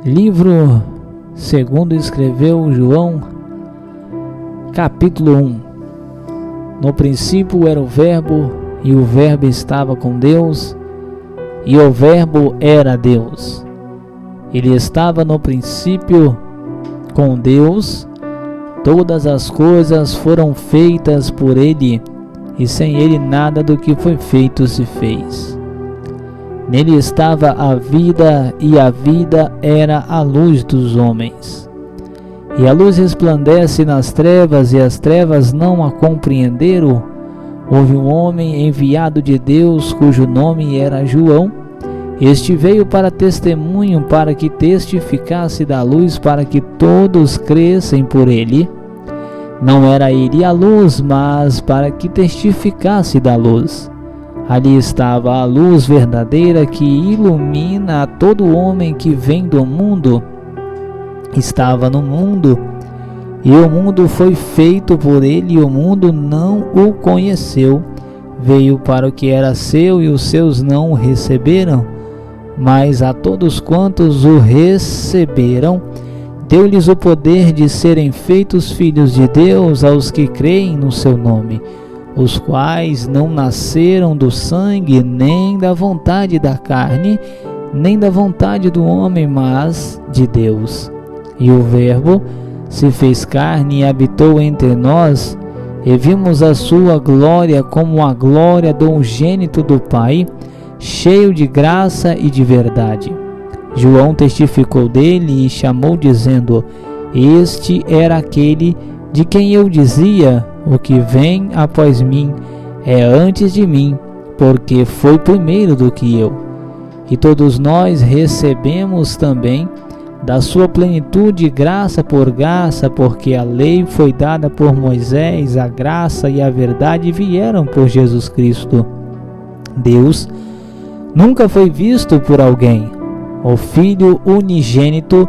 Livro segundo escreveu João, capítulo 1. No princípio era o Verbo, e o Verbo estava com Deus, e o Verbo era Deus. Ele estava no princípio com Deus. Todas as coisas foram feitas por ele, e sem ele nada do que foi feito se fez. Nele estava a vida, e a vida era a luz dos homens. E a luz resplandece nas trevas, e as trevas não a compreenderam. Houve um homem enviado de Deus, cujo nome era João. Este veio para testemunho, para que testificasse da luz, para que todos crescem por ele. Não era ele a luz, mas para que testificasse da luz. Ali estava a luz verdadeira que ilumina a todo homem que vem do mundo. Estava no mundo, e o mundo foi feito por ele, e o mundo não o conheceu. Veio para o que era seu, e os seus não o receberam. Mas a todos quantos o receberam, deu-lhes o poder de serem feitos filhos de Deus, aos que creem no seu nome, os quais não nasceram do sangue, nem da vontade da carne, nem da vontade do homem, mas de Deus. E o Verbo se fez carne e habitou entre nós, e vimos a sua glória como a glória do unigênito do Pai, cheio de graça e de verdade. João testificou dele e chamou, dizendo: Este era aquele de quem eu dizia: o que vem após mim é antes de mim, porque foi primeiro do que eu. E todos nós recebemos também da sua plenitude graça por graça, porque a lei foi dada por Moisés, a graça e a verdade vieram por Jesus Cristo. Deus nunca foi visto por alguém. O Filho unigênito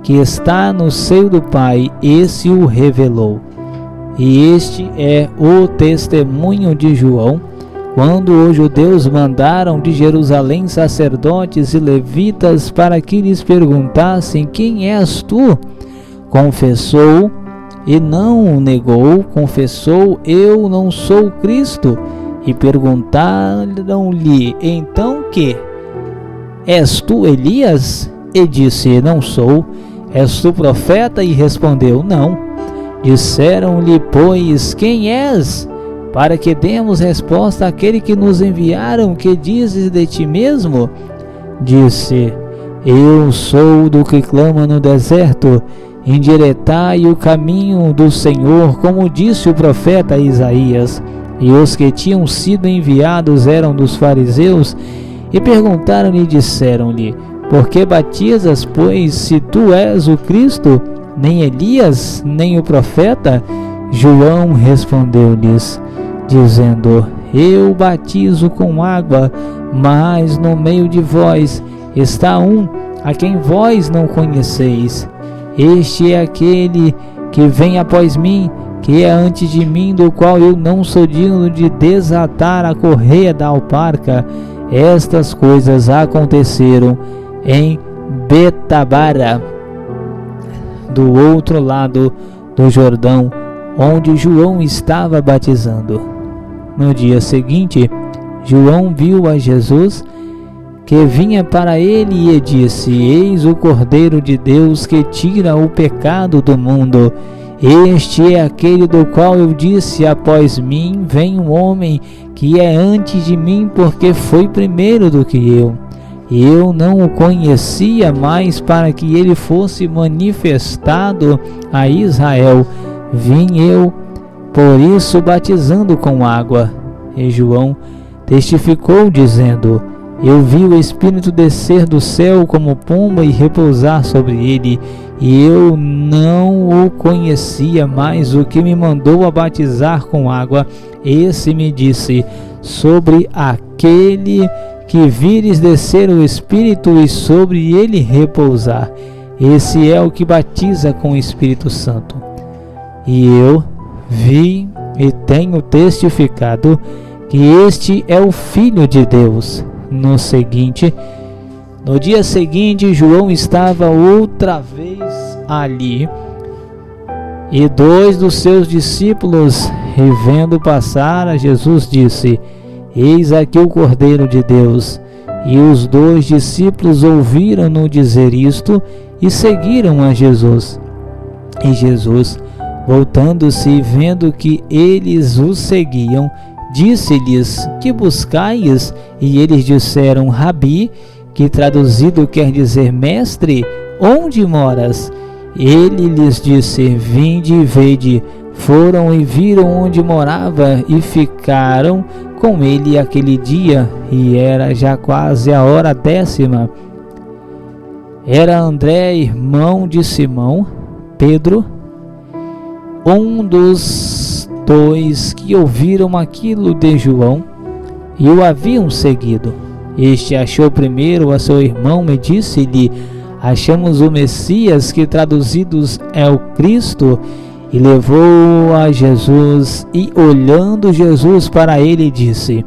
que está no seio do Pai, esse o revelou. E este é o testemunho de João, quando os judeus mandaram de Jerusalém sacerdotes e levitas para que lhes perguntassem: Quem és tu? Confessou e não o negou, confessou: Eu não sou Cristo. E perguntaram-lhe: Então que? És tu Elias? E disse: Não sou. És tu profeta? E respondeu: Não. Disseram-lhe, pois: Quem és? Para que demos resposta àquele que nos enviaram. Que dizes de ti mesmo? Disse: Eu sou do que clama no deserto, endireitai o caminho do Senhor, como disse o profeta Isaías. E os que tinham sido enviados eram dos fariseus, e perguntaram-lhe e disseram-lhe: Por que batizas, pois, se tu és o Cristo, nem Elias, nem o profeta? João respondeu-lhes, dizendo: Eu batizo com água, mas no meio de vós está um a quem vós não conheceis. Este é aquele que vem após mim, que é antes de mim, do qual eu não sou digno de desatar a correia da alparca. Estas coisas aconteceram em Betabara, do outro lado do Jordão, onde João estava batizando. No dia seguinte, João viu a Jesus que vinha para ele e disse: Eis o Cordeiro de Deus que tira o pecado do mundo. Este é aquele do qual eu disse: Após mim vem um homem que é antes de mim, porque foi primeiro do que eu. Eu não o conhecia, mas para que ele fosse manifestado a Israel, vim eu, por isso, batizando com água. E João testificou, dizendo: Eu vi o Espírito descer do céu como pomba e repousar sobre ele, e eu não o conhecia, mas o que me mandou a batizar com água, esse me disse: Sobre aquele que vires descer o Espírito e sobre ele repousar, esse é o que batiza com o Espírito Santo. E eu vi e tenho testificado que este é o Filho de Deus. No seguinte, No dia seguinte, João estava outra vez ali, e 2 dos seus discípulos, vendo passar a Jesus, disse: Eis aqui o Cordeiro de Deus. E os 2 discípulos ouviram-no dizer isto e seguiram a Jesus. E Jesus, voltando-se e vendo que eles o seguiam, disse-lhes: Que buscais? E eles disseram: Rabi, que traduzido quer dizer mestre, onde moras? Ele lhes disse: Vinde e vede. Foram e viram onde morava e ficaram com ele aquele dia, e era já quase a hora 10ª. Era André, irmão de Simão, Pedro, um dos 2 que ouviram aquilo de João e o haviam seguido. Este achou primeiro a seu irmão e disse-lhe: Achamos o Messias, que traduzidos é o Cristo. E levou a Jesus, e olhando Jesus para ele, disse: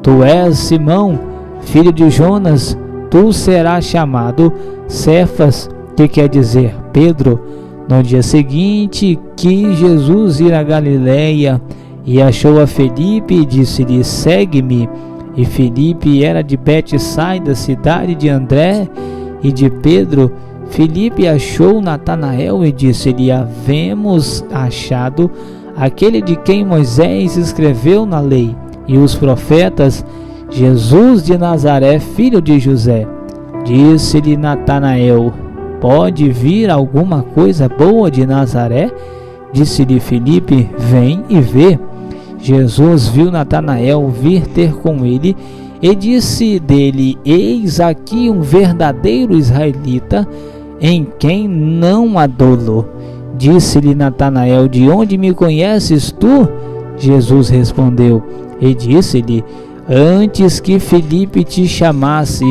Tu és Simão, filho de Jonas, tu serás chamado Cefas, que quer dizer Pedro. No dia seguinte, quis Jesus ir a Galiléia, e achou a Felipe, e disse-lhe: Segue-me. E Felipe era de Betsaida, cidade de André e de Pedro. Felipe achou Natanael e disse-lhe: Havemos achado aquele de quem Moisés escreveu na lei e os profetas, Jesus de Nazaré, filho de José. Disse-lhe Natanael: Pode vir alguma coisa boa de Nazaré? Disse-lhe Felipe: Vem e vê. Jesus viu Natanael vir ter com ele e disse dele: Eis aqui um verdadeiro israelita, em quem não há dolo. Disse-lhe Natanael: De onde me conheces tu? Jesus respondeu e disse-lhe: Antes que Felipe te chamasse,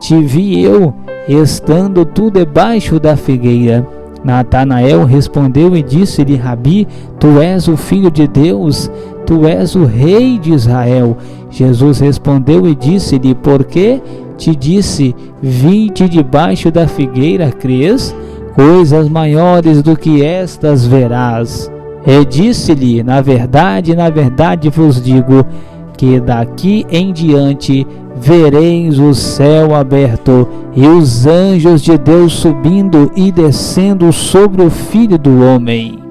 te vi eu, estando tu debaixo da figueira. Natanael respondeu e disse-lhe: Rabi, tu és o Filho de Deus, tu és o Rei de Israel. Jesus respondeu e disse-lhe: Por que te disse, vi-te debaixo da figueira, crês? Coisas maiores do que estas verás. E disse-lhe: na verdade vos digo, que daqui em diante vereis o céu aberto e os anjos de Deus subindo e descendo sobre o Filho do Homem.